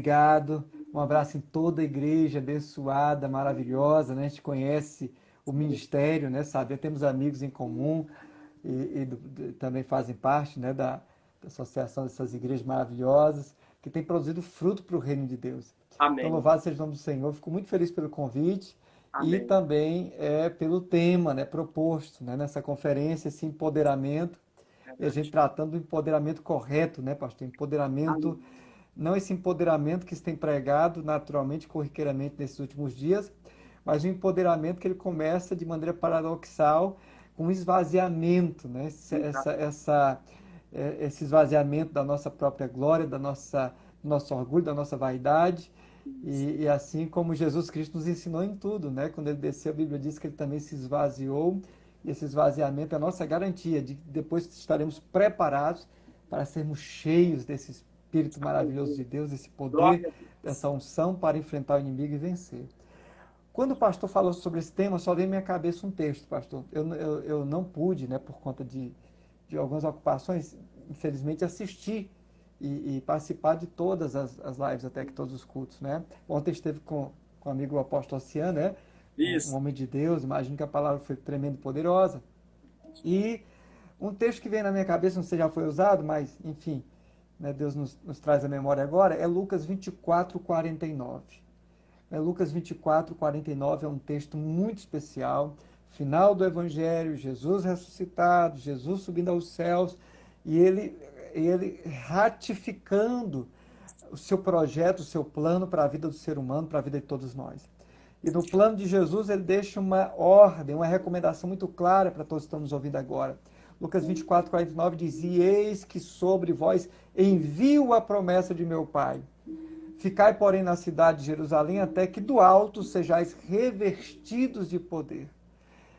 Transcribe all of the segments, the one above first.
Obrigado. Um abraço em toda a igreja abençoada, maravilhosa, né? A gente conhece o ministério, né? Sabe, temos amigos em comum e também fazem parte, né, da associação dessas igrejas maravilhosas que tem produzido fruto para o reino de Deus. Então, Amém. louvado seja o nome do Senhor. Fico muito feliz pelo convite e Amém. também pelo tema, né, proposto, né, nessa conferência, esse empoderamento. E a gente Verdade. tratando do empoderamento correto, né, pastor? Empoderamento, Amém. não esse empoderamento que se tem pregado naturalmente, corriqueiramente nesses últimos dias, mas o empoderamento que ele começa de maneira paradoxal, com um esvaziamento, né? Exato. Esse esvaziamento da nossa própria glória, do nosso orgulho, da nossa vaidade, Isso. e assim como Jesus Cristo nos ensinou em tudo, né? Quando ele desceu, a Bíblia diz que ele também se esvaziou, e esse esvaziamento é a nossa garantia de que depois estaremos preparados para sermos cheios desse Espírito maravilhoso de Aleluia. Deus, desse poder, Glória a Deus. dessa unção para enfrentar o inimigo e vencer. Quando o pastor falou sobre esse tema, só veio à minha cabeça um texto, pastor. Eu não pude, né, por conta de algumas ocupações, infelizmente, assistir e participar de todas as lives, até que todos os cultos, né? Ontem esteve com o amigo apóstolo Oceano, né? Um Isso. homem de Deus, imagino que a palavra foi tremenda e poderosa. E um texto que vem na minha cabeça, não sei se já foi usado, mas, enfim, né, Deus nos traz a memória agora, é Lucas 24, 49. Lucas 24, 49 é um texto muito especial. Final do Evangelho, Jesus ressuscitado, Jesus subindo aos céus e ele ratificando o seu projeto, o seu plano para a vida do ser humano, para a vida de todos nós. E no plano de Jesus, ele deixa uma ordem, uma recomendação muito clara para todos que estão nos ouvindo agora. Lucas 24, 49 diz: E eis que sobre vós envio a promessa de meu Pai. Ficai, porém, na cidade de Jerusalém, até que do alto sejais revestidos de poder.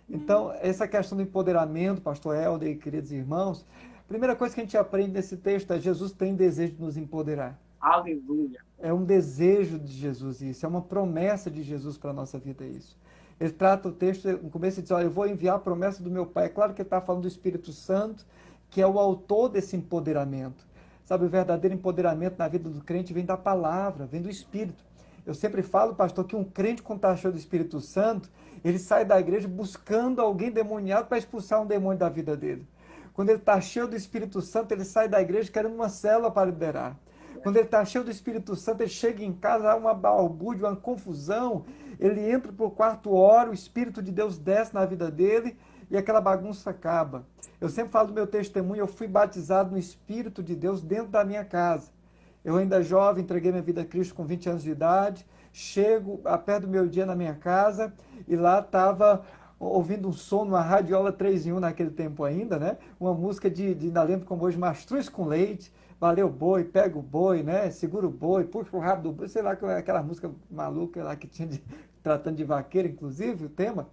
Então, essa questão do empoderamento, pastor Helder e queridos irmãos, a primeira coisa que a gente aprende nesse texto é Jesus tem desejo de nos empoderar. Aleluia. É um desejo de Jesus isso, é uma promessa de Jesus para a nossa vida isso. Ele trata o texto, no começo ele diz, olha, eu vou enviar a promessa do meu Pai. É claro que ele está falando do Espírito Santo, que é o autor desse empoderamento. Sabe, o verdadeiro empoderamento na vida do crente vem da palavra, vem do Espírito. Eu sempre falo, pastor, que um crente quando está cheio do Espírito Santo, ele sai da igreja buscando alguém demoniado para expulsar um demônio da vida dele. Quando ele está cheio do Espírito Santo, ele sai da igreja querendo uma célula para liderar. Quando ele está cheio do Espírito Santo, ele chega em casa, há uma balbúrdia, uma confusão. Ele entra para o quarto, ora, o Espírito de Deus desce na vida dele e aquela bagunça acaba. Eu sempre falo do meu testemunho, eu fui batizado no Espírito de Deus dentro da minha casa. Eu ainda jovem, entreguei minha vida a Cristo com 20 anos de idade, chego a perto do meu dia na minha casa e lá estava ouvindo um som numa radiola 3 em 1 naquele tempo ainda, né? Uma música ainda lembro como hoje, Mastruz com Leite, valeu boi, pega o boi, né? Segura o boi, puxa o rabo do boi, sei lá, aquela música maluca lá que tinha tratando de vaqueiro, inclusive, o tema.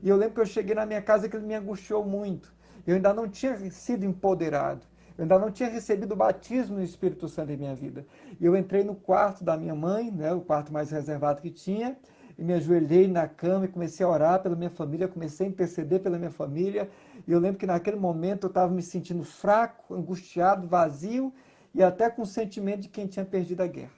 E eu lembro que eu cheguei na minha casa que ele me angustiou muito. Eu ainda não tinha sido empoderado. Eu ainda não tinha recebido o batismo no Espírito Santo em minha vida. E eu entrei no quarto da minha mãe, né, o quarto mais reservado que tinha, e me ajoelhei na cama e comecei a orar pela minha família, comecei a interceder pela minha família. E eu lembro que naquele momento eu estava me sentindo fraco, angustiado, vazio e até com o sentimento de quem tinha perdido a guerra.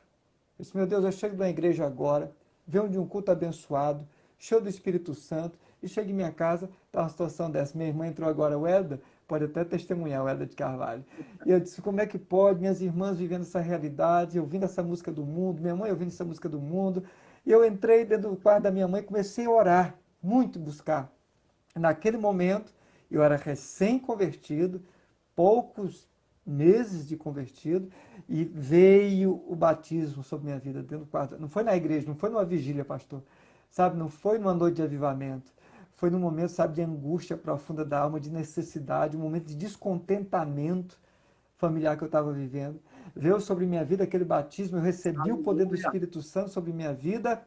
Eu disse, meu Deus, eu chego da igreja agora, venho de um culto abençoado, cheio do Espírito Santo, e chego em minha casa, está uma situação dessa. Minha irmã entrou agora, o Helder, pode até testemunhar, o Helder de Carvalho. E eu disse, como é que pode? Minhas irmãs vivendo essa realidade, ouvindo essa música do mundo, minha mãe ouvindo essa música do mundo. E eu entrei dentro do quarto da minha mãe e comecei a orar, muito buscar. Naquele momento, eu era recém-convertido, poucos meses de convertido, e veio o batismo sobre minha vida dentro do quarto. Não foi na igreja, não foi numa vigília, pastor. Sabe, não foi numa noite de avivamento. Foi num momento, sabe, de angústia profunda da alma, de necessidade, um momento de descontentamento familiar que eu estava vivendo. Veio sobre minha vida aquele batismo, eu recebi o poder do Aleluia. Espírito Santo sobre minha vida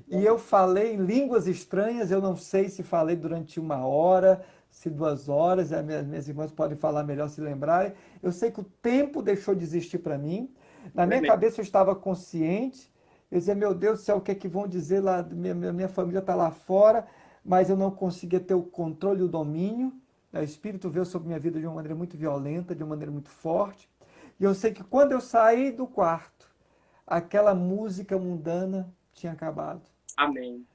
e eu falei em línguas estranhas. Eu não sei se falei durante 1 hora, se 2 horas, minhas irmãs podem falar melhor se lembrarem. Eu sei que o tempo deixou de existir para mim. Na minha Tremendo. cabeça eu estava consciente. Eu dizia, meu Deus do céu, o que é que vão dizer lá? Minha família está lá fora, mas eu não conseguia ter o controle e o domínio. O Espírito veio sobre minha vida de uma maneira muito violenta, de uma maneira muito forte. E eu sei que quando eu saí do quarto, aquela música mundana tinha acabado. Amém.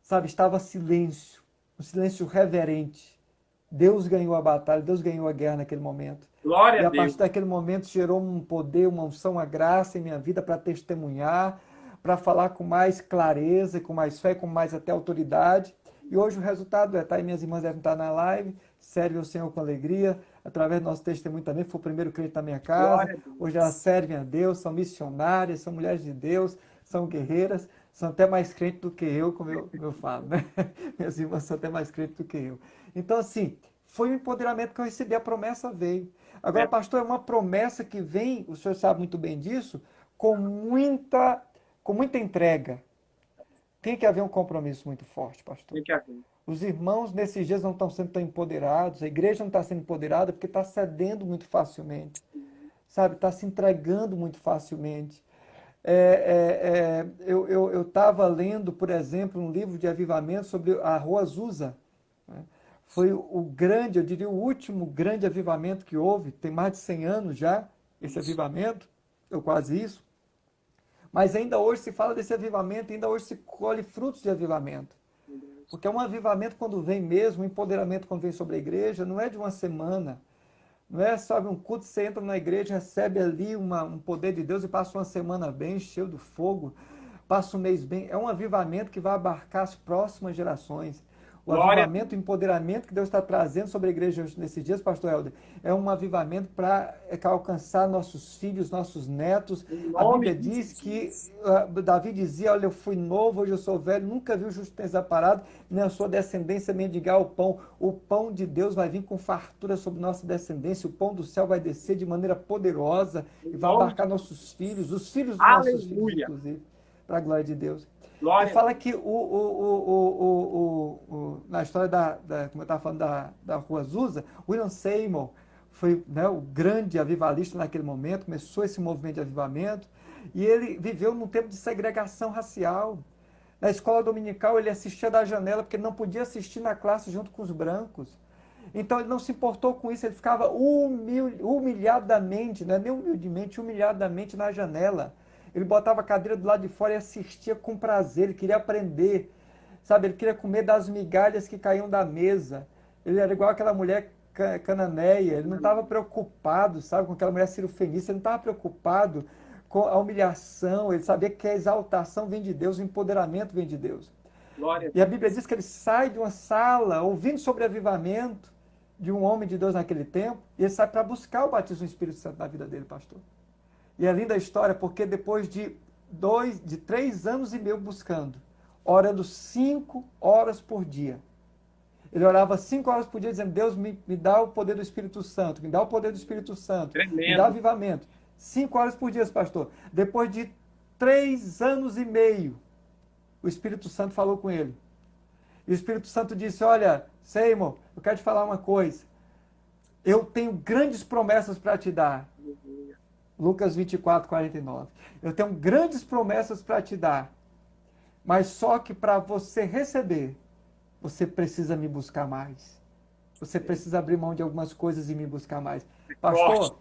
Sabe, estava silêncio, um silêncio reverente. Deus ganhou a batalha, Deus ganhou a guerra naquele momento. Glória E a a partir Deus. daquele momento gerou um poder, uma unção, uma graça em minha vida para testemunhar, para falar com mais clareza, com mais fé, com mais até autoridade. E hoje o resultado é, tá aí, minhas irmãs devem estar na live, servem o Senhor com alegria, através do nosso testemunho também, foi o primeiro crente da minha casa. Glória a Hoje elas Deus. servem a Deus, são missionárias, são mulheres de Deus, são guerreiras, são até mais crentes do que eu, como eu falo, né? Minhas irmãs são até mais crentes do que eu. Então, assim, foi o empoderamento que eu recebi, a promessa veio. Agora, É, pastor, é uma promessa que vem, o senhor sabe muito bem disso, com muita entrega. Tem que haver um compromisso muito forte, pastor. tem que haver. Os irmãos nesses dias não estão sendo tão empoderados, a igreja não está sendo empoderada porque está cedendo muito facilmente, sabe? Está se entregando muito facilmente. Eu estava lendo, por exemplo, um livro de avivamento sobre a Rua Azusa. Né? Foi o grande, eu diria, o último grande avivamento que houve, tem mais de 100 anos já, esse Isso. avivamento, ou quase isso. Mas ainda hoje se fala desse avivamento, ainda hoje se colhe frutos de avivamento. Meu Deus. Porque é um avivamento quando vem mesmo, um empoderamento quando vem sobre a igreja, não é de uma semana, não é só um culto, você entra na igreja, recebe ali um poder de Deus e passa uma semana bem, cheio do fogo, passa um mês bem. É um avivamento que vai abarcar as próximas gerações. O Glória a avivamento, o Deus. empoderamento que Deus está trazendo sobre a igreja hoje, nesses dias, pastor Helder, é um avivamento para alcançar nossos filhos, nossos netos. Em A nome Bíblia de diz que Jesus. Davi dizia, olha, eu fui novo, hoje eu sou velho, nunca vi o justo desamparado, nem a sua descendência mendigar o pão. O pão de Deus vai vir com fartura sobre nossa descendência, o pão do céu vai descer de maneira poderosa Em e vai nome de abarcar Jesus. nossos filhos, os filhos dos nossos filhos, Aleluia. inclusive, para a glória de Deus. E Glória a fala Deus. que na história como eu estava falando, da Rua Azusa, William Seymour foi, né, o grande avivalista naquele momento, começou esse movimento de avivamento, e ele viveu num tempo de segregação racial. Na escola dominical ele assistia da janela porque ele não podia assistir na classe junto com os brancos. Então ele não se importou com isso, ele ficava humilhadamente, não é nem humildemente, humilhadamente na janela. Ele botava a cadeira do lado de fora e assistia com prazer, ele queria aprender, sabe? Ele queria comer das migalhas que caíam da mesa. Ele era igual aquela mulher cananeia, ele não estava preocupado, sabe, com aquela mulher cirofenícia, ele não estava preocupado com a humilhação, ele sabia que a exaltação vem de Deus, o empoderamento vem de Deus. Glória a E a Deus. Bíblia diz que ele sai de uma sala ouvindo sobre avivamento de um homem de Deus naquele tempo, e ele sai para buscar o batismo do Espírito Santo na vida dele, pastor. E é linda a história, porque depois de 3 anos e meio buscando, orando 5 horas por dia, ele orava 5 horas por dia, dizendo, Deus me dá o poder do Espírito Santo, me dá o poder do Espírito Santo, me dá Tremendo. avivamento. 5 horas por dia, pastor. Depois de 3 anos e meio, o Espírito Santo falou com ele. E o Espírito Santo disse, olha, Seymour, eu quero te falar uma coisa. Eu tenho grandes promessas para te dar. Aleluia. Lucas 24, 49. Eu tenho grandes promessas para te dar. Mas só que para você receber, você precisa me buscar mais. Você precisa abrir mão de algumas coisas e me buscar mais. Forte. Pastor,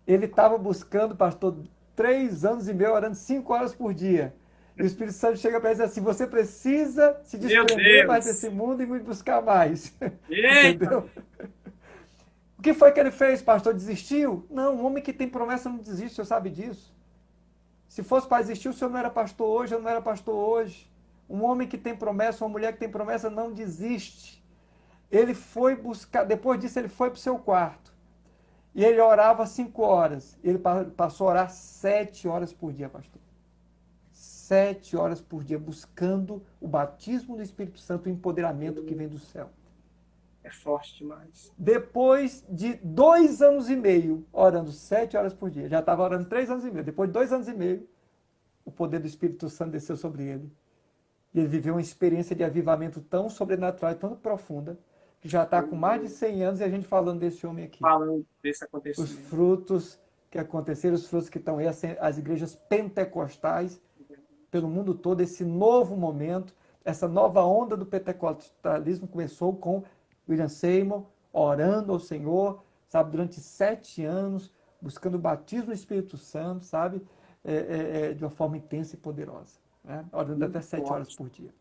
ele estava buscando, pastor, 3 anos e meio, orando 5 horas por dia. E o Espírito Santo chega para ele e diz assim, você precisa se Meu desprender mais Deus. desse mundo e me buscar mais. Eita. Entendeu? O que foi que ele fez, pastor? Desistiu? Não, um homem que tem promessa não desiste, o senhor sabe disso. Se fosse para desistir, o senhor não era pastor hoje, eu não era pastor hoje. Um homem que tem promessa, uma mulher que tem promessa, não desiste. Ele foi buscar, depois disso ele foi para o seu quarto. E ele orava 5 horas. Ele passou a orar 7 horas por dia, pastor. 7 horas por dia, buscando o batismo do Espírito Santo, o empoderamento que vem do céu. É forte demais. Depois de 2 anos e meio, orando 7 horas por dia, já estava orando 3 anos e meio, depois de 2 anos e meio, o poder do Espírito Santo desceu sobre ele. E ele viveu uma experiência de avivamento tão sobrenatural e tão profunda, que já está com mais de 100 anos e a gente falando desse homem aqui. Falando desse Os acontecimento. frutos que aconteceram, os frutos que estão aí, as igrejas pentecostais, pelo mundo todo, esse novo momento, essa nova onda do pentecostalismo começou com William Seymour orando ao Senhor, sabe, durante 7 anos, buscando o batismo do Espírito Santo, sabe, de uma forma intensa e poderosa, né? Orando até 7 horas Forte. por dia.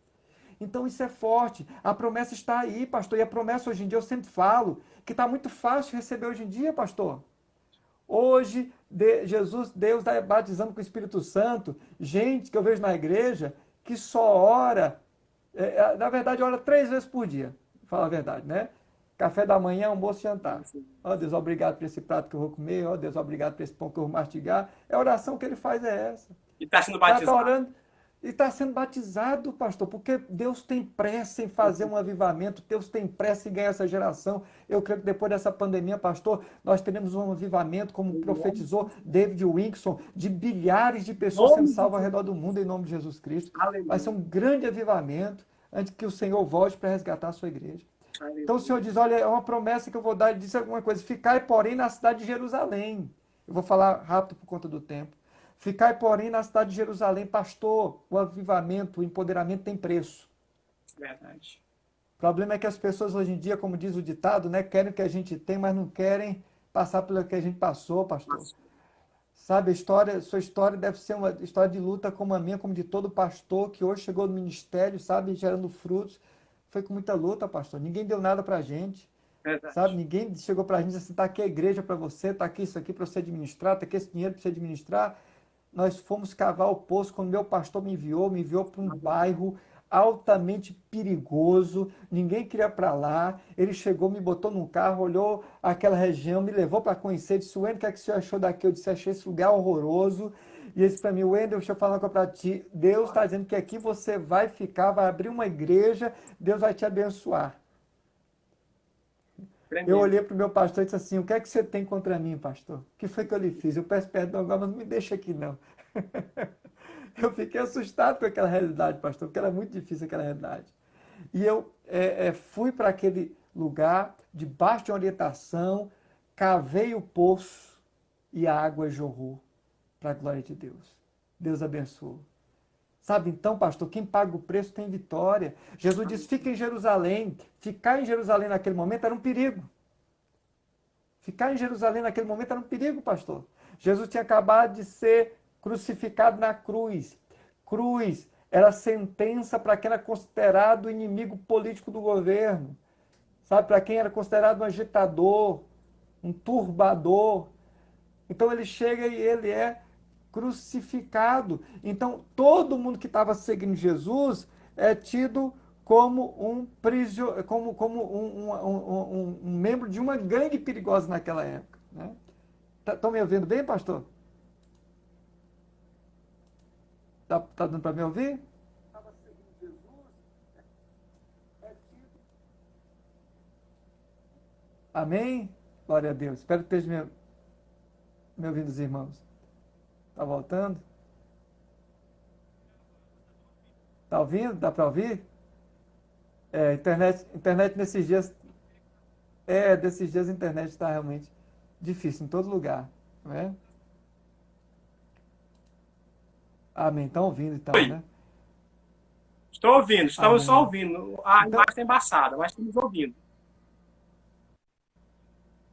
Então isso é forte. A promessa está aí, pastor. E a promessa hoje em dia, eu sempre falo, que está muito fácil receber hoje em dia, pastor. Hoje, Jesus, Deus está batizando com o Espírito Santo, gente que eu vejo na igreja, que só ora, na verdade, ora 3 vezes por dia, fala a verdade, né? Café da manhã, almoço e jantar. Ó Deus, obrigado por esse prato que eu vou comer, ó Deus, obrigado por esse pão que eu vou mastigar. A oração que ele faz é essa. E está sendo Está batizado. orando e está sendo batizado, pastor, porque Deus tem pressa em fazer um avivamento, Deus tem pressa em ganhar essa geração. Eu creio que depois dessa pandemia, pastor, nós teremos um avivamento, como profetizou David Wilkerson, de bilhares de pessoas sendo salvas ao redor do mundo, em nome de Jesus Cristo. Vai ser um grande avivamento antes que o Senhor volte para resgatar a sua igreja. Então o Senhor diz, olha, é uma promessa que eu vou dar, ele disse alguma coisa, ficai, porém, na cidade de Jerusalém. Eu vou falar rápido por conta do tempo. Ficai, porém, na cidade de Jerusalém, pastor, o avivamento, o empoderamento tem preço. Verdade. O problema é que as pessoas hoje em dia, como diz o ditado, né, querem o que a gente tem, mas não querem passar pelo que a gente passou, pastor. Sabe, sua história deve ser uma história de luta como a minha, como de todo pastor que hoje chegou no ministério, sabe, gerando frutos. Foi com muita luta, pastor. Ninguém deu nada pra gente. Verdade. Sabe, ninguém chegou pra gente e disse assim, tá aqui a igreja para você, tá aqui isso aqui para você administrar, tá aqui esse dinheiro para você administrar. Nós fomos cavar o poço quando meu pastor me enviou para um bairro altamente perigoso, ninguém queria para lá, ele chegou, me botou num carro, olhou aquela região, me levou para conhecer, disse, Wendel, o que é que o senhor achou daqui? Eu disse, achei esse lugar horroroso, e ele disse para mim, Wendel, deixa eu falar uma coisa para ti, Deus está dizendo que aqui você vai ficar, vai abrir uma igreja, Deus vai te abençoar. Eu olhei para o meu pastor e disse assim, o que é que você tem contra mim, pastor? O que foi que eu lhe fiz? Eu peço perdão agora, mas não me deixa aqui, não. Eu fiquei assustado com aquela realidade, pastor, porque era muito difícil aquela realidade. E eu fui para aquele lugar, debaixo de uma orientação, cavei o poço e a água jorrou para a glória de Deus. Deus abençoou. Sabe, então, pastor, quem paga o preço tem vitória. Jesus disse, fica em Jerusalém. Ficar em Jerusalém naquele momento era um perigo. Ficar em Jerusalém naquele momento era um perigo, pastor. Jesus tinha acabado de ser crucificado na cruz. Cruz era sentença para quem era considerado inimigo político do governo. Sabe, para quem era considerado um agitador, um turbador. Então ele chega e ele é crucificado. Então todo mundo que estava seguindo Jesus é tido como um prisioneiro, um membro de uma gangue perigosa naquela época. Né? Estão me ouvindo bem, pastor? Tá dando para me ouvir? Estava seguindo Jesus, é tido. Amém? Glória a Deus. Espero que estejam me ouvindo, os irmãos. Tá voltando? Tá ouvindo? Dá para ouvir? Internet nesses dias. Desses dias a internet está realmente difícil em todo lugar. Não é? Amém. Estão ouvindo então, Oi. né? Estou ouvindo, estamos Amém. só ouvindo. A Então, imagem está embaçada, mas estamos ouvindo.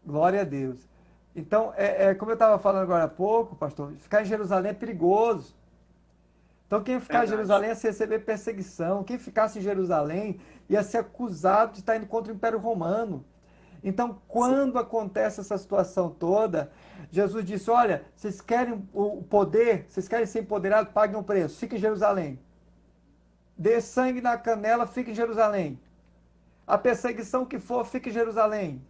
glória a Deus. Então, como eu estava falando agora há pouco, pastor, ficar em Jerusalém é perigoso. Então, quem ficar em Jerusalém ia receber perseguição. Quem ficasse em Jerusalém ia ser acusado de estar indo contra o Império Romano. Então, quando acontece essa situação toda, Jesus disse, olha, vocês querem o poder, vocês querem ser empoderados, paguem o preço, fiquem em Jerusalém. Dê sangue na canela, fique em Jerusalém. A perseguição que for, fique em Jerusalém.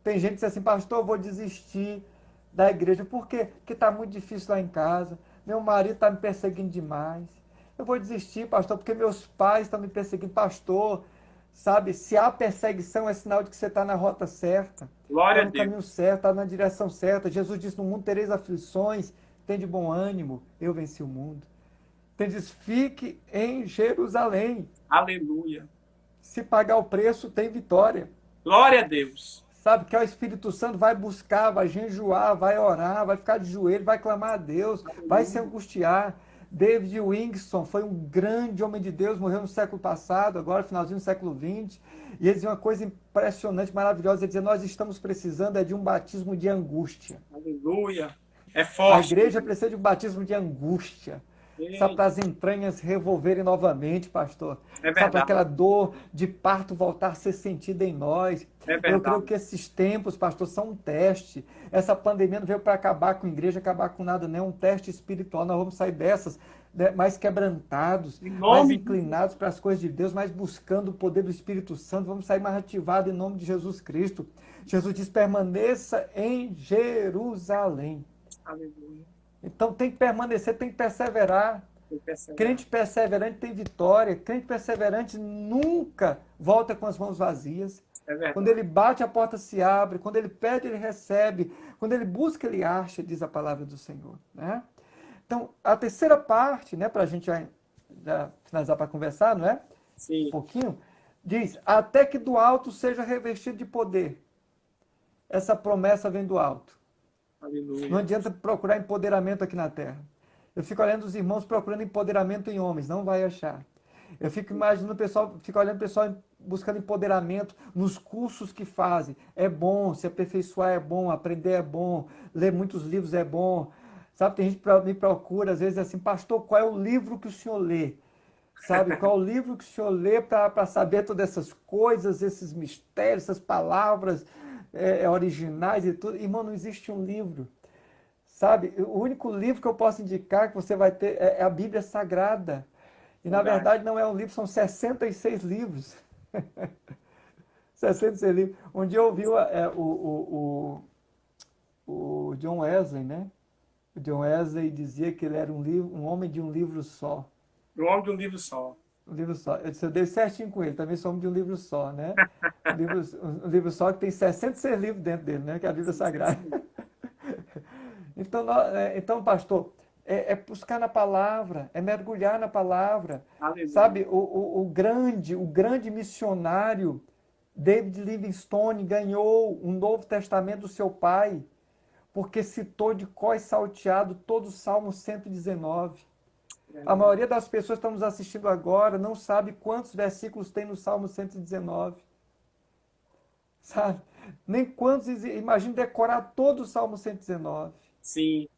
Tem gente que diz assim, pastor, eu vou desistir da igreja. Por quê? Porque está muito difícil lá em casa. Meu marido está me perseguindo demais. Eu vou desistir, pastor, porque meus pais estão me perseguindo. Pastor, sabe, se há perseguição é sinal de que você está na rota certa. Glória Está a no caminho Deus. certo, está na direção certa. Jesus disse, no mundo tereis aflições, tem de bom ânimo, eu venci o mundo. Então ele diz, fique em Jerusalém. Aleluia. Se pagar o preço, tem vitória. Glória a Deus. Sabe, que é o Espírito Santo vai buscar, vai jejuar, vai orar, vai ficar de joelho, vai clamar a Deus, vai se angustiar. David Wilkerson foi um grande homem de Deus, morreu no século passado, agora finalzinho do século XX, e ele dizia uma coisa impressionante, maravilhosa, ele dizia, nós estamos precisando de um batismo de angústia. Aleluia. É A forte. igreja precisa de um batismo de angústia. Sabe, para as entranhas revolverem novamente, pastor. É Sabe, para verdade. aquela dor de parto voltar a ser sentida em nós. É Eu creio verdade. que esses tempos, pastor, são um teste. Essa pandemia não veio para acabar com a igreja, acabar com nada, não. É um teste espiritual. Nós vamos sair dessas, né, mais quebrantados, Em mais nome de Jesus. inclinados para as coisas de Deus, mais buscando o poder do Espírito Santo. Vamos sair mais ativados em nome de Jesus Cristo. Jesus diz: permaneça em Jerusalém. Aleluia. Então tem que permanecer, tem que perseverar. Eu perseverar. Crente perseverante tem vitória. Crente perseverante nunca volta com as mãos vazias. É Quando verdade. ele bate, a porta se abre. Quando ele pede, ele recebe. Quando ele busca, ele acha, diz a palavra do Senhor. Né? Então, a terceira parte, né, para a gente já finalizar para conversar, não é? Um Sim. pouquinho, diz: até que do alto seja revestido de poder. Essa promessa vem do alto. Não Aleluia. adianta procurar empoderamento aqui na terra. Eu fico olhando os irmãos procurando empoderamento em homens, não vai achar. Eu fico imaginando o pessoal, fico olhando o pessoal buscando empoderamento nos cursos que fazem. É bom, se aperfeiçoar é bom, aprender é bom, ler muitos livros é bom. Sabe, tem gente que me procura, às vezes assim: pastor, qual é o livro que o senhor lê? Sabe, qual é o livro que o senhor lê para saber todas essas coisas, esses mistérios, essas palavras originais e tudo? Irmão, não existe um livro. Sabe, o único livro que eu posso indicar que você vai ter é a Bíblia Sagrada. E na Verdade. verdade não é um livro, são 66 livros. 66 livros. Um dia eu ouvi o John Wesley, né? O John Wesley dizia que ele era um homem de um livro só. O nome de um livro só. Um livro só. Eu dei certinho com ele, também sou homem de um livro só, né? Um livro só que tem 66 livros dentro dele, né? Que é a Bíblia Sim, sim, Sagrada. sim. Então, pastor, é buscar na palavra, é mergulhar na palavra. Aleluia. Sabe, o grande missionário David Livingstone ganhou um Novo Testamento do seu pai, porque citou de cor e salteado todo o Salmo 119. A Verdade. maioria das pessoas que estão nos assistindo agora não sabe quantos versículos tem no Salmo 119. Sabe? Nem quantos, imagina decorar todo o Salmo 119. Sim.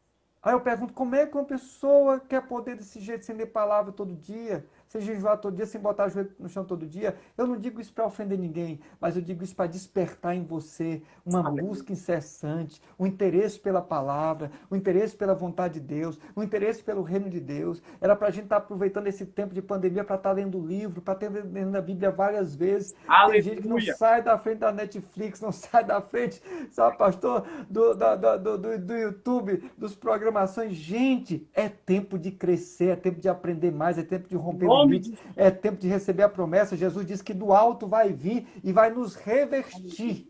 Aí eu pergunto: como é que uma pessoa quer poder desse jeito, sem ler palavra todo dia, sem jejuar todo dia, sem botar o joelho no chão todo dia? Eu não digo isso para ofender ninguém, mas eu digo isso para despertar em você uma Aleluia. busca incessante, um interesse pela palavra, um interesse pela vontade de Deus, um interesse pelo reino de Deus. Era para a gente estar aproveitando esse tempo de pandemia para estar lendo o livro, para estar lendo a Bíblia várias vezes. Tem gente que não Aleluia. sai da frente da Netflix, não sai da frente, sabe, pastor, do YouTube, dos programações. Gente, é tempo de crescer, é tempo de aprender mais, é tempo de Em romper nome limites, de é tempo de receber a promessa. Jesus disse que do alto vai vir e vai nos Jesus. revestir.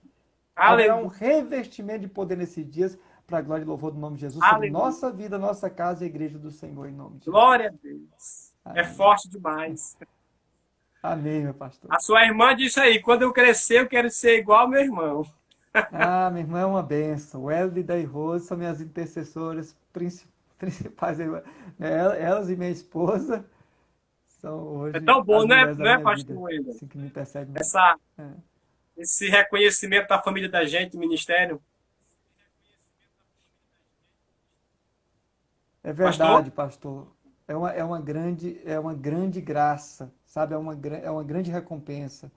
Haverá um Aleluia. revestimento de poder nesses dias, para a glória e louvor do nome de Jesus, sobre Aleluia. nossa vida, nossa casa e a igreja do Senhor, em nome de Glória a Jesus. Deus. É Amém. forte demais. Amém, meu pastor. A sua irmã disse aí, quando eu crescer, eu quero ser igual ao meu irmão. Ah, minha irmã é uma benção. O Hélida e Rose são minhas intercessoras principais. Elas e minha esposa são É hoje tão bom, as né, mulheres da né, minha vida. pastor Wendel? Assim que me perseguem. Essa, É, esse reconhecimento da família da gente, ministério. é Pastor? verdade, pastor. É uma grande graça, sabe? É uma grande recompensa.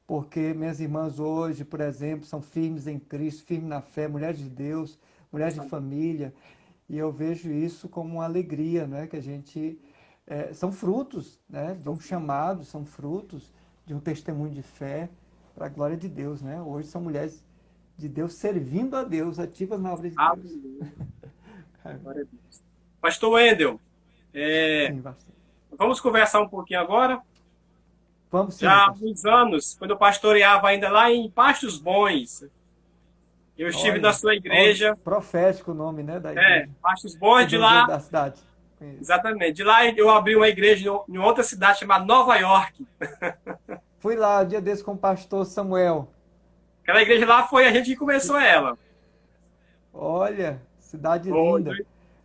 Porque minhas irmãs hoje, por exemplo, são firmes em Cristo, firmes na fé, mulheres de Deus, mulheres de família. E eu vejo isso como uma alegria, né? Que a gente são frutos, né? De um chamado, são frutos de um testemunho de fé para a glória de Deus, né? Hoje são mulheres de Deus servindo a Deus, ativas na obra de Deus. Aleluia. Glória a Deus. Pastor Wendel, Sim, pastor. vamos conversar um pouquinho agora? Vamos sim, meu Já há pastor. alguns anos, quando eu pastoreava ainda lá em Pastos Bons, eu estive na Olha, sua ó, igreja, profético o nome, né, da igreja. Pastos Bons, de Podia dizer lá, da cidade. Conheço. exatamente, de lá eu abri uma igreja em outra cidade chamada Nova York. Fui lá um dia desse com o pastor Samuel. Aquela igreja lá foi a gente que começou ela. Olha, cidade Foi linda.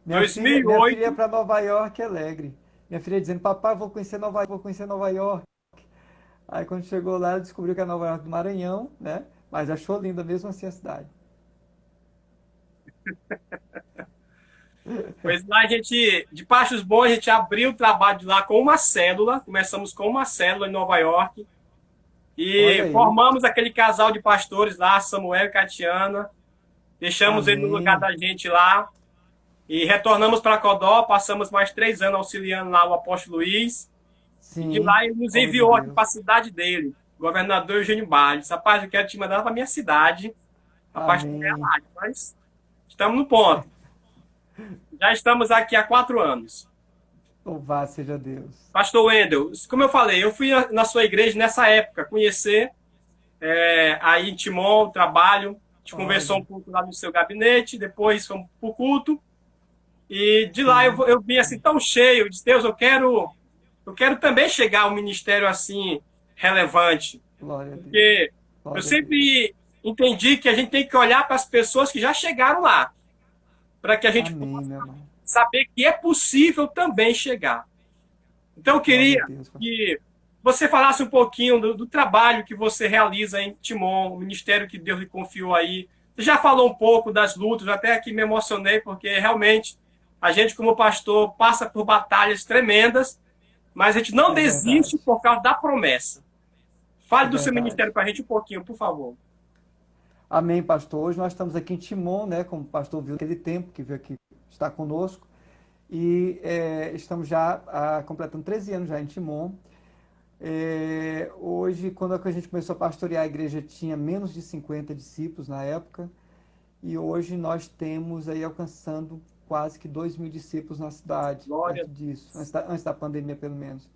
Minha filha ia 2008, para Nova York alegre. Minha filha dizendo: papai, vou conhecer Nova York, vou conhecer Nova York. Aí quando chegou lá, ela descobriu que é Nova York do Maranhão, né? Mas achou linda mesmo assim a cidade. Pois lá a gente, de Pastos Bons, a gente abriu o trabalho de lá com uma célula. Começamos com uma célula em Nova York. Olha E aí. formamos aquele casal de pastores lá, Samuel e Catiana. Deixamos ele no lugar Amém. da gente lá. E retornamos para Codó. Passamos mais 3 anos auxiliando lá o apóstolo Luiz. E de Sim. lá ele nos Homem de enviou aqui para a Deus. cidade dele, governador Eugênio Barros. Rapaz, eu quero te mandar para a minha cidade, para pastorear Amém. lá. Mas estamos no ponto. Já estamos aqui há 4 anos. Louvado seja Deus. Pastor Wendel, como eu falei, eu fui na sua igreja nessa época, conhecer aí em Timon, trabalho. A gente conversou um Olha. pouco lá no seu gabinete, depois fomos para o culto. E de lá Sim. eu vim assim tão cheio, eu disse, Deus, eu quero também chegar a um ministério assim relevante. Glória a Deus. Porque eu Glória a Deus. sempre entendi que a gente tem que olhar para as pessoas que já chegaram lá, para que a gente Amém, possa meu irmão. saber que é possível também chegar. Então, eu Glória a queria Deus, pastor. que você falasse um pouquinho do trabalho que você realiza em Timon, o ministério que Deus lhe confiou aí. Você já falou um pouco das lutas, até aqui me emocionei, porque realmente a gente, como pastor, passa por batalhas tremendas, mas a gente não É verdade. desiste por causa da promessa. É Fale do seu verdade. ministério para a gente um pouquinho, por favor. Amém, pastor. Hoje nós estamos aqui em Timon, né? Como o pastor viu aquele tempo que veio aqui estar conosco. E estamos já completando 13 anos já em Timon. Hoje, quando a gente começou a pastorear, a igreja tinha menos de 50 discípulos na época. E hoje nós temos aí alcançando quase que 2.000 discípulos na cidade, Glória a perto disso, antes da pandemia pelo menos.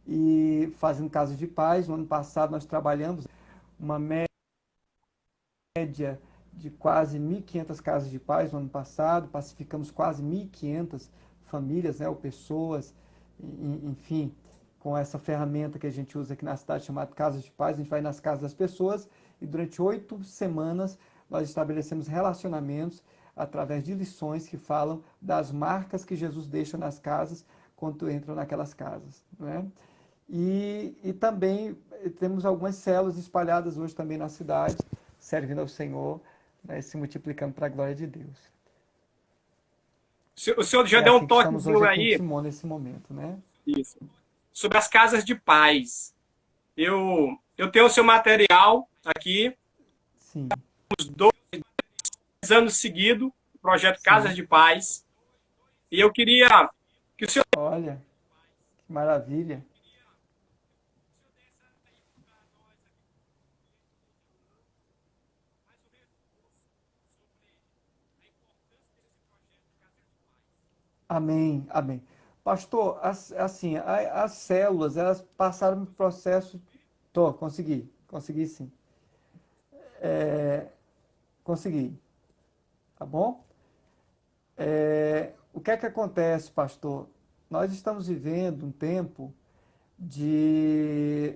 E fazendo casa de paz, no ano passado nós trabalhamos uma média de quase 1.500 casas de paz no ano passado, pacificamos quase 1.500 famílias, né, ou pessoas, enfim, com essa ferramenta que a gente usa aqui na cidade chamada Casas de Paz. A gente vai nas casas das pessoas e durante 8 semanas nós estabelecemos relacionamentos através de lições que falam das marcas que Jesus deixa nas casas quando entram naquelas casas, né? E também temos algumas células espalhadas hoje também na cidade, servindo ao Senhor, né, se multiplicando para a glória de Deus. O senhor já É deu assim um que estamos toquezinho hoje aqui em aí Timon, nesse momento, né? isso, sobre as casas de paz. Eu tenho o seu material aqui, Sim, uns 2 anos seguidos, o projeto Casas sim. de Paz. E eu queria que o senhor. Olha, que maravilha. Amém, amém. Pastor, assim, as células, elas passaram por processo. Consegui sim. Consegui, tá bom? O que é que acontece, pastor? Nós estamos vivendo um tempo de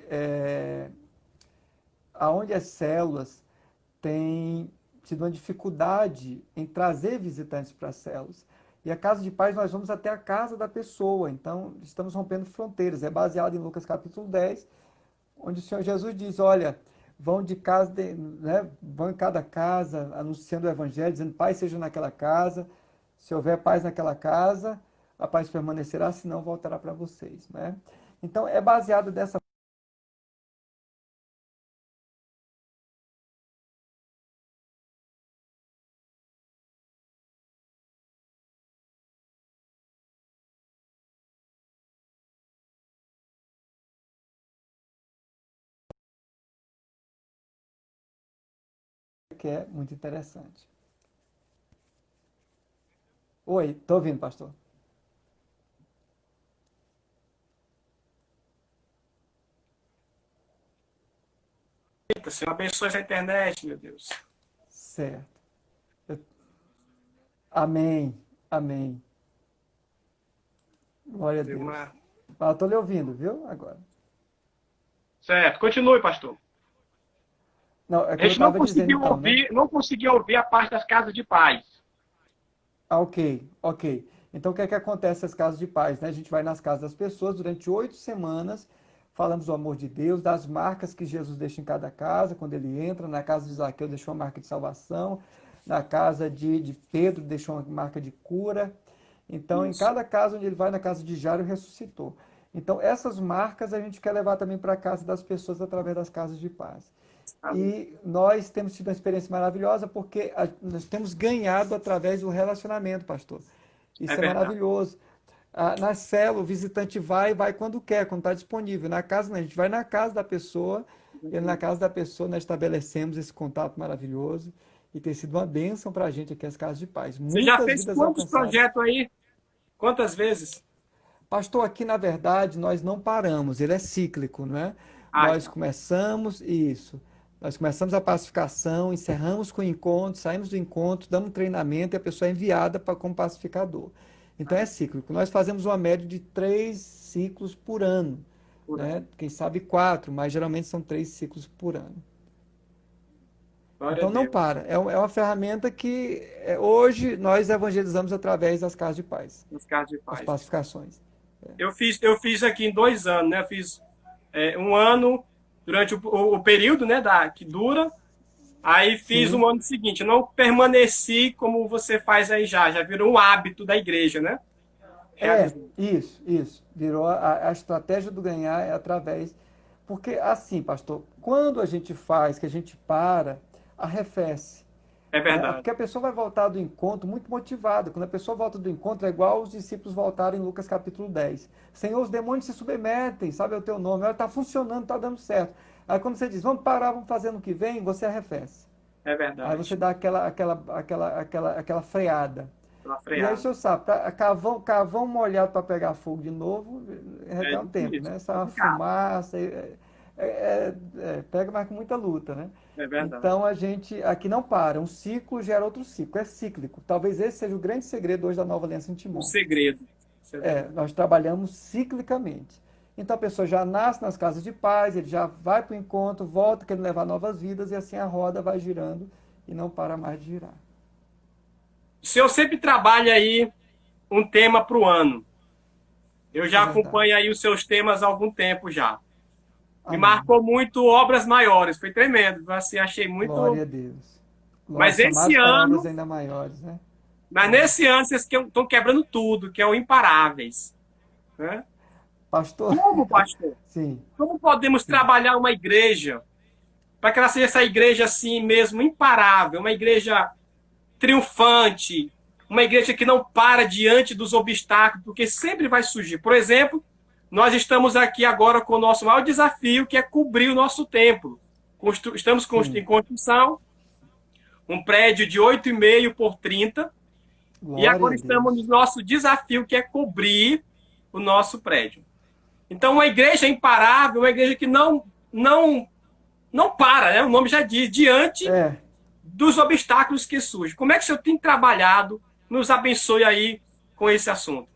aonde as células têm tido uma dificuldade em trazer visitantes para as células. E a casa de paz, nós vamos até a casa da pessoa. Então, estamos rompendo fronteiras. É baseado em Lucas capítulo 10, onde o Senhor Jesus diz, olha, vão de casa, né, vão em cada casa, anunciando o evangelho, dizendo, paz seja naquela casa. Se houver paz naquela casa, a paz permanecerá, senão voltará para vocês, né? Então, é baseado dessa que é muito interessante. Oi, tô ouvindo, pastor. Senhor, abençoe essa internet, meu Deus. Certo. Eu- Amém, amém. Glória a Deu Deus. uma. Ah, eu tô lhe ouvindo, viu? Agora. Certo, continue, pastor. Não, é A como eu gente não estava dizendo conseguiu então, né? ouvir, não conseguiu ouvir a parte das casas de paz. Ah, ok, ok. Então, o que é que acontece nas casas de paz, né? A gente vai nas casas das pessoas durante 8 semanas, falamos do amor de Deus, das marcas que Jesus deixa em cada casa, quando ele entra. Na casa de Zaqueu deixou uma marca de salvação, na casa de Pedro deixou uma marca de cura, Então, em Isso. cada casa onde ele vai, na casa de Jairo, ressuscitou. Então, essas marcas a gente quer levar também para a casa das pessoas através das casas de paz. Amém. E nós temos tido uma experiência maravilhosa porque nós temos ganhado através do relacionamento, pastor. É Isso é verdade. maravilhoso. Na célula, o visitante vai quando quer, quando está disponível. Na casa, não, a gente vai na casa da pessoa, e na casa da pessoa nós estabelecemos esse contato maravilhoso e tem sido uma bênção para a gente aqui as casas de paz. Você já Muitas fez vidas quantos alcançadas. projetos aí? Quantas vezes? Pastor, aqui na verdade nós não paramos, ele é cíclico, não é? Ah, Nós então. começamos isso. Nós começamos a pacificação, encerramos com o encontro, saímos do encontro, damos treinamento e a pessoa é enviada para como pacificador. Então é Amém. cíclico. Nós fazemos uma média de 3 ciclos por ano, Por ano. né? Quem sabe 4, mas geralmente são 3 ciclos por ano. Glória a Então não Deus. para. É uma ferramenta que hoje nós evangelizamos através das casas de paz, Nos casos de as paz. pacificações. Eu fiz aqui em 2 anos, né? Eu fiz um ano durante o período, né, que dura. Aí fiz Sim. um ano seguinte. Eu não permaneci como você faz aí já. Já virou um hábito da igreja, né? Realizando. Isso. Virou a estratégia do ganhar é através. Porque assim, pastor, quando a gente faz, que a gente para, arrefece. É Né? verdade. Porque a pessoa vai voltar do encontro muito motivada. Quando a pessoa volta do encontro, é igual os discípulos voltaram em Lucas capítulo 10. Senhor, os demônios se submetem, sabe é o teu nome, ela está funcionando, está dando certo. Aí quando você diz, vamos parar, vamos fazer no que vem, você arrefece. É Aí você verdade. dá aquela freada. Uma E aí o freada. senhor sabe, carvão molhado para pegar fogo de novo, É requer um tempo, difícil. né? É Sai uma complicado. fumaça, pega mais com muita luta, né? É verdade. Então a gente aqui não para, um ciclo gera outro ciclo, é cíclico. Talvez esse seja o grande segredo hoje da Nova Aliança em Um Timon. segredo. Isso é verdade. Nós trabalhamos ciclicamente. Então a pessoa já nasce nas casas de paz, ele já vai para o encontro, volta querendo levar novas vidas e assim a roda vai girando e não para mais de girar. O senhor sempre trabalha aí um tema para o ano. Eu É já verdade. acompanho aí os seus temas há algum tempo já. Me Amém. marcou muito Obras Maiores, foi tremendo. Assim, achei muito. Glória a Deus. Glória, Mas esse chamados para obras ano, ainda maiores, né? mas É. nesse ano vocês estão quebrando tudo, que é o Imparáveis. Né? Pastor, Como, pastor? sim, Como podemos sim. trabalhar uma igreja para que ela seja essa igreja assim mesmo, imparável, uma igreja triunfante, uma igreja que não para diante dos obstáculos, porque sempre vai surgir. Por exemplo, nós estamos aqui agora com o nosso maior desafio, que é cobrir o nosso templo. Estamos em Sim. construção, um prédio de 8,5 por 30, e Glória agora a estamos no Deus. nosso desafio, que é cobrir o nosso prédio. Então, uma igreja imparável, uma igreja que não para, né? O nome já diz, diante É, dos obstáculos que surgem. Como é que o senhor tem trabalhado? Nos abençoe aí com esse assunto.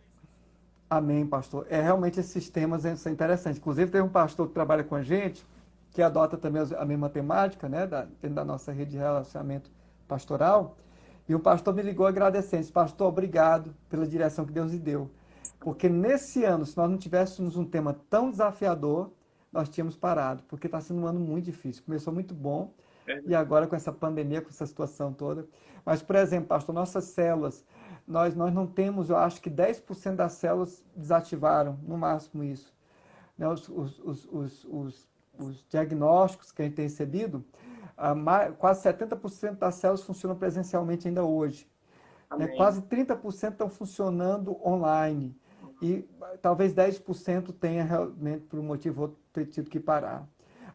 amém, pastor. Realmente esses temas são interessantes. Inclusive, tem um pastor que trabalha com a gente, que adota também a mesma temática, né, dentro da nossa rede de relacionamento pastoral. E o pastor me ligou agradecendo. Disse, pastor, obrigado pela direção que Deus lhe deu. Porque nesse ano, se nós não tivéssemos um tema tão desafiador, nós tínhamos parado, porque está sendo um ano muito difícil. Começou muito bom, e agora com essa pandemia, com essa situação toda. Mas, por exemplo, pastor, nossas células, nós não temos, eu acho que 10% das células desativaram, no máximo isso. Né, os diagnósticos que a gente tem recebido, quase 70% das células funcionam presencialmente ainda hoje. Né, Amém. quase 30% estão funcionando online. E talvez 10% tenha realmente, por um motivo ou outro, ter tido que parar.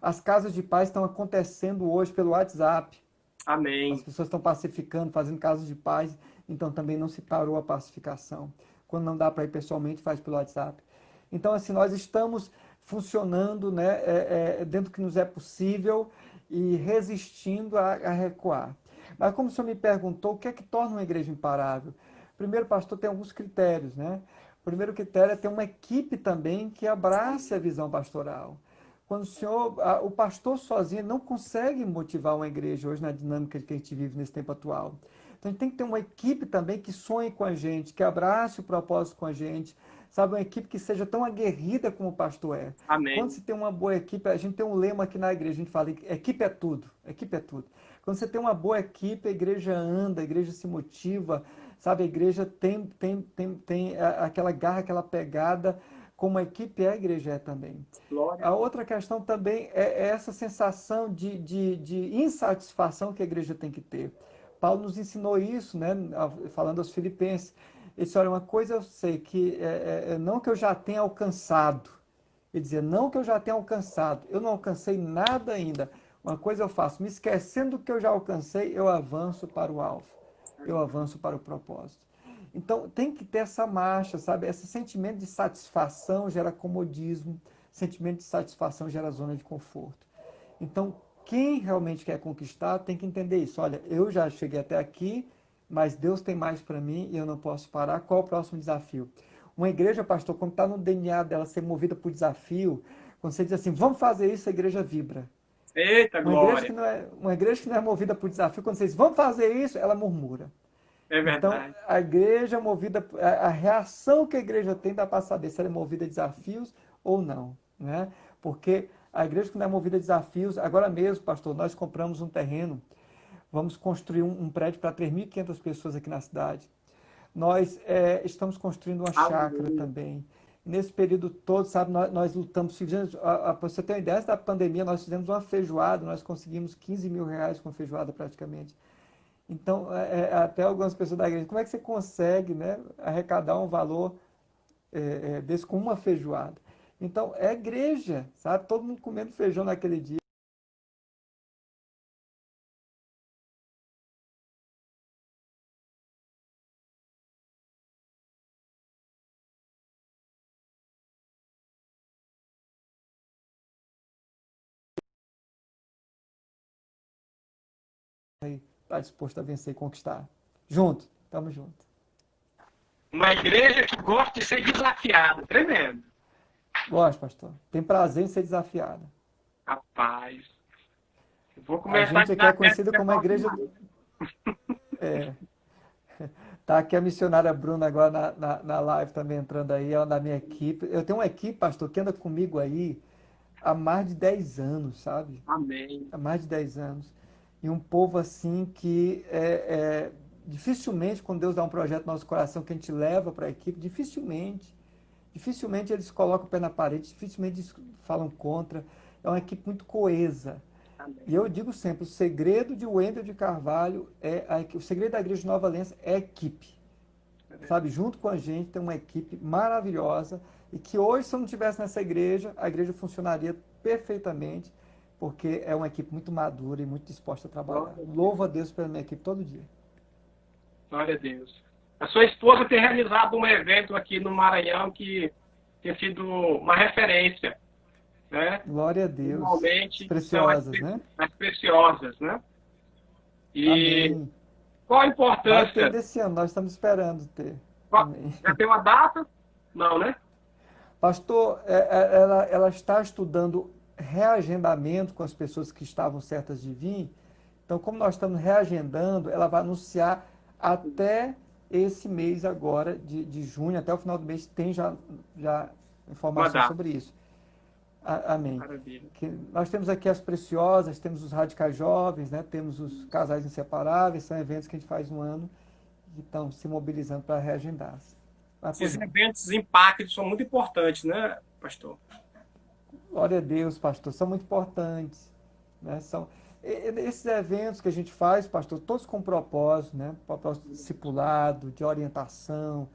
As casas de paz estão acontecendo hoje pelo WhatsApp. As Amém. pessoas estão pacificando, fazendo casas de paz, então também não se parou a pacificação. Quando não dá para ir pessoalmente, faz pelo WhatsApp. Então, assim, nós estamos funcionando, né, dentro do que nos é possível e resistindo a recuar. Mas como o senhor me perguntou, o que é que torna uma igreja imparável? Primeiro, pastor, tem alguns critérios, né? O primeiro critério é ter uma equipe também que abrace a visão pastoral. Quando o pastor sozinho não consegue motivar uma igreja hoje na dinâmica que a gente vive nesse tempo atual. Então a gente tem que ter uma equipe também que sonhe com a gente, que abrace o propósito com a gente, sabe, uma equipe que seja tão aguerrida como o pastor é. Quando Amém. se tem uma boa equipe, a gente tem um lema aqui na igreja, a gente fala, equipe é tudo, equipe é tudo. Quando você tem uma boa equipe, a igreja anda, a igreja se motiva, Sabe, a igreja tem aquela garra, aquela pegada, como a equipe é, a igreja é também. Glória. A outra questão também é essa sensação de insatisfação que a igreja tem que ter. Paulo nos ensinou isso, né, falando aos Filipenses. Ele disse, olha, uma coisa eu sei, que não que eu já tenha alcançado. Ele dizia, não que eu já tenha alcançado, eu não alcancei nada ainda. Uma coisa eu faço, me esquecendo do que eu já alcancei, eu avanço para o alvo. Eu avanço para o propósito. Então, tem que ter essa marcha, sabe? Esse sentimento de satisfação gera comodismo, sentimento de satisfação gera zona de conforto. Então, quem realmente quer conquistar tem que entender isso. Olha, eu já cheguei até aqui, mas Deus tem mais para mim e eu não posso parar. Qual o próximo desafio? Uma igreja, pastor, quando está no DNA dela ser movida por desafio, quando você diz assim, vamos fazer isso, a igreja vibra. Eita, glória. Uma igreja que não é movida por desafio, quando vocês vão fazer isso, ela murmura. É Então, verdade. a igreja movida, a reação que a igreja tem dá para saber se ela é movida a desafios ou não, né? Porque a igreja que não é movida a desafios, agora mesmo, pastor, nós compramos um terreno, vamos construir um prédio para 3.500 pessoas aqui na cidade. Nós estamos construindo uma chácara também. Nesse período todo, sabe, nós lutamos, para você ter uma ideia, antes da pandemia, nós fizemos uma feijoada, nós conseguimos 15 mil reais com feijoada praticamente. Então, até algumas pessoas da igreja, como é que você consegue, né, arrecadar um valor desse com uma feijoada? Então, é igreja, sabe? Todo mundo comendo feijão naquele dia. Está disposto a vencer e conquistar. Junto, estamos juntos. Uma igreja que gosta de ser desafiada. Tremendo. Gosto, pastor. Tem prazer em ser desafiada. Rapaz. Eu vou A começar gente aqui é conhecido como a igreja. Tá aqui a missionária Bruna agora na live também entrando aí, ela da minha equipe. Eu tenho uma equipe, pastor, que anda comigo aí há mais de 10 anos, sabe? Amém. Há mais de 10 anos. E um povo assim que dificilmente, quando Deus dá um projeto no nosso coração que a gente leva para a equipe, dificilmente eles colocam o pé na parede, dificilmente eles falam contra. É uma equipe muito coesa. Amém. E eu digo sempre, o segredo de Wendel de Carvalho o segredo da Igreja de Nova Aliança é a equipe. Sabe, junto com a gente tem uma equipe maravilhosa e que hoje, se eu não estivesse nessa igreja, a igreja funcionaria perfeitamente, porque é uma equipe muito madura e muito disposta a trabalhar. Louvo a Deus pela minha equipe todo dia. Glória a Deus. A sua esposa tem realizado um evento aqui no Maranhão que tem sido uma referência, né? Glória a Deus. Normalmente as preciosas, são né? as preciosas, né? E Amém. qual a Vai ter importância? desse ano, nós estamos esperando ter. Qual- Amém. Já tem uma data? Não, né? Pastor, ela está estudando reagendamento com as pessoas que estavam certas de vir. Então, como nós estamos reagendando, ela vai anunciar até esse mês agora, de junho, até o final do mês, tem já Uma informação data. sobre isso. Amém. Maravilha. Que nós temos aqui as preciosas, temos os radicais jovens, né? Temos os casais inseparáveis, são eventos que a gente faz no ano e estão se mobilizando para reagendar. Esses eventos impactos são muito importantes, né, pastor? Glória a Deus, pastor, são muito importantes, né? Esses eventos que a gente faz, pastor, todos com propósito, né? Propósito de discipulado, de orientação,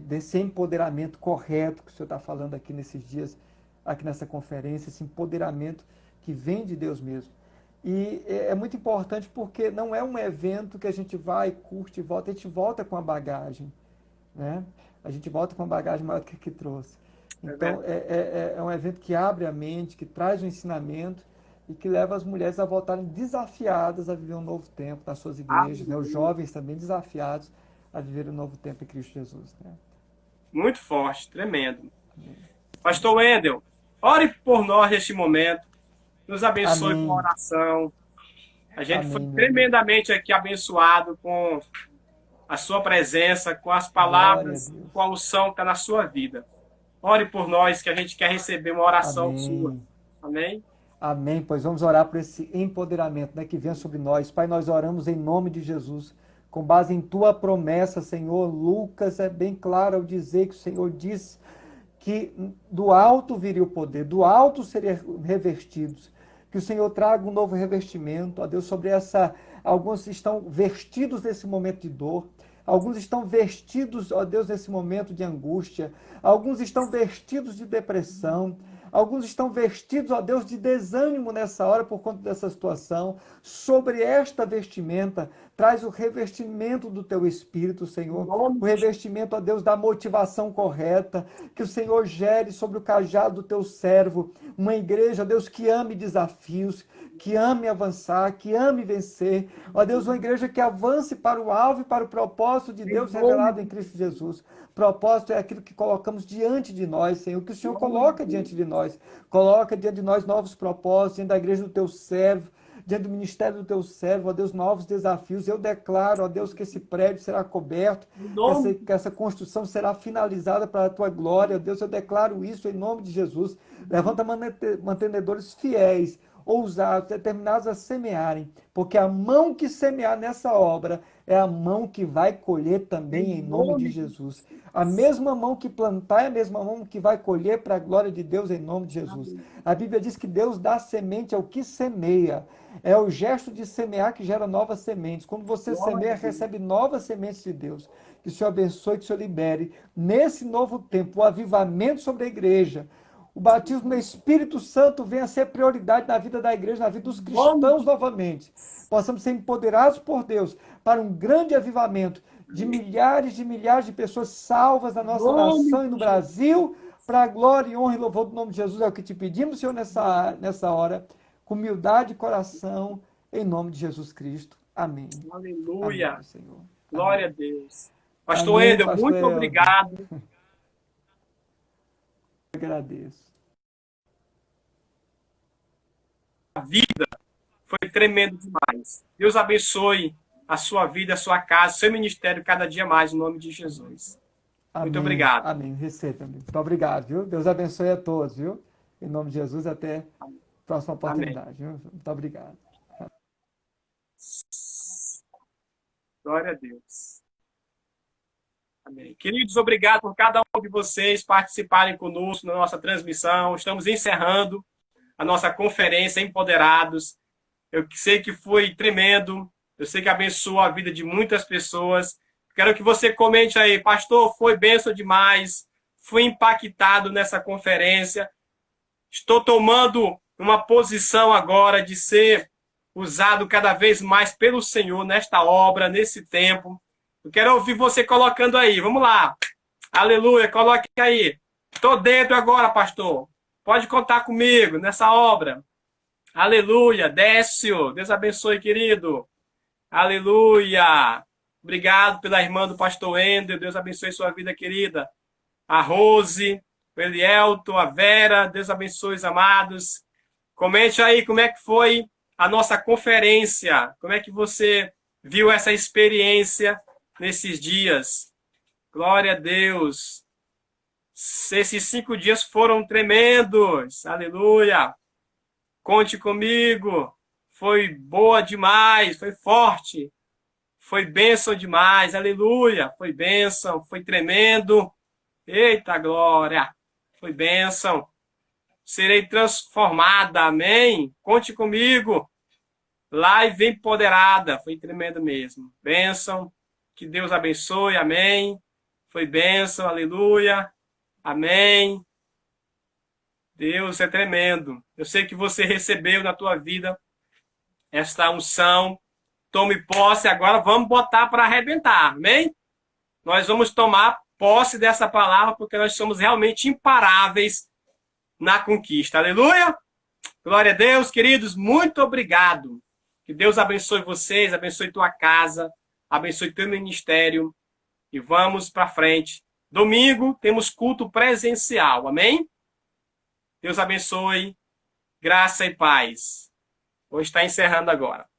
desse empoderamento correto que o senhor está falando aqui nesses dias, aqui nessa conferência, esse empoderamento que vem de Deus mesmo. E é muito importante porque não é um evento que a gente vai, curte e volta, a gente volta com a bagagem, né? A gente volta com a bagagem maior do que trouxe. Então, é um evento que abre a mente, que traz o ensinamento e que leva as mulheres a voltarem desafiadas a viver um novo tempo nas suas igrejas, né? Os jovens também desafiados a viver um novo tempo em Cristo Jesus, né? Muito forte, tremendo. Pastor Wendel, ore por nós neste momento. Nos abençoe Amém. com a oração. A gente Amém, foi meu tremendamente aqui abençoado com a sua presença, com as palavras, Glória a Deus. com a unção que está na sua vida. Ore por nós, que a gente quer receber uma oração sua. Amém. Amém? Amém. Pois vamos orar por esse empoderamento, né, que venha sobre nós. Pai, nós oramos em nome de Jesus, com base em tua promessa, Senhor. Lucas é bem claro ao dizer que o Senhor diz que do alto viria o poder, do alto seriam revestidos. Que o Senhor traga um novo revestimento, ó Deus, sobre essa. Alguns estão vestidos nesse momento de dor, alguns estão vestidos, ó Deus, nesse momento de angústia, alguns estão vestidos de depressão, alguns estão vestidos, ó Deus, de desânimo nessa hora por conta dessa situação. Sobre esta vestimenta, traz o revestimento do teu Espírito, Senhor. O revestimento, ó Deus, da motivação correta. Que o Senhor gere sobre o cajado do teu servo uma igreja, ó Deus, que ame desafios, que ame avançar, que ame vencer. Ó Deus, uma igreja que avance para o alvo e para o propósito de Deus revelado em Cristo Jesus. Propósito é aquilo que colocamos diante de nós, Senhor, que o Senhor coloca diante de nós. Coloca diante de nós novos propósitos, diante da igreja do teu servo, diante do ministério do teu servo, ó Deus, novos desafios. Eu declaro, ó Deus, que esse prédio será coberto, que essa construção será finalizada para a tua glória. Ó Deus, eu declaro isso em nome de Jesus. Levanta mantenedores fiéis, ousados, determinados a semearem, porque a mão que semear nessa obra é a mão que vai colher também em nome de Jesus. A mesma mão que plantar é a mesma mão que vai colher para a glória de Deus em nome de Jesus. A Bíblia diz que Deus dá semente ao que semeia. É o gesto de semear que gera novas sementes. Quando você semeia, recebe novas sementes de Deus. Que o Senhor abençoe, que o Senhor libere nesse novo tempo o avivamento sobre a igreja. O batismo no Espírito Santo venha a ser prioridade na vida da igreja, na vida dos cristãos novamente. Possamos ser empoderados por Deus para um grande avivamento de milhares de pessoas salvas na nossa nação e no Brasil, para a glória e honra e louvor do nome de Jesus. É o que te pedimos, Senhor, nessa hora, com humildade e coração, em nome de Jesus Cristo. Amém. Aleluia. Amém, Senhor. Glória a Deus. Pastor Amém, Ender, pastor muito Ender. obrigado. Agradeço. A vida foi tremendo demais. Deus abençoe a sua vida, a sua casa, seu ministério cada dia mais, em nome de Jesus. Amém. Muito obrigado. Amém. Receba. Muito obrigado, viu? Deus abençoe a todos, viu? Em nome de Jesus, até a próxima oportunidade, viu? Muito obrigado. Glória a Deus. Amém. Queridos, obrigado por cada um de vocês participarem conosco na nossa transmissão. Estamos encerrando a nossa conferência Empoderados. Eu sei que foi tremendo. Eu sei que abençoou a vida de muitas pessoas. Quero que você comente aí, pastor, foi bênção demais. Fui impactado nessa conferência. Estou tomando uma posição agora de ser usado cada vez mais pelo Senhor nesta obra, nesse tempo. Eu quero ouvir você colocando aí. Vamos lá. Aleluia. Coloque aí. Estou dentro agora, pastor. Pode contar comigo nessa obra. Aleluia. Décio. Deus abençoe, querido. Aleluia. Obrigado pela irmã do pastor Ender. Deus abençoe sua vida, querida. A Rose, o Elielto, a Vera. Deus abençoe os amados. Comente aí como é que foi a nossa conferência. Como é que você viu essa experiência nesses dias? Glória a Deus. Esses 5 dias foram tremendos. Aleluia. Conte comigo. Foi boa demais. Foi forte. Foi bênção demais. Aleluia. Foi bênção. Foi tremendo. Eita glória. Foi bênção. Serei transformada. Amém. Conte comigo. Live empoderada. Foi tremendo mesmo. Bênção. Que Deus abençoe. Amém. Foi bênção. Aleluia. Amém. Deus é tremendo. Eu sei que você recebeu na tua vida esta unção. Tome posse. Agora vamos botar para arrebentar. Amém? Nós vamos tomar posse dessa palavra porque nós somos realmente imparáveis na conquista. Aleluia. Glória a Deus, queridos. Muito obrigado. Que Deus abençoe vocês, abençoe tua casa, abençoe teu ministério. E vamos para frente. Domingo temos culto presencial. Amém? Deus abençoe. Graça e paz. Vou estar encerrando agora.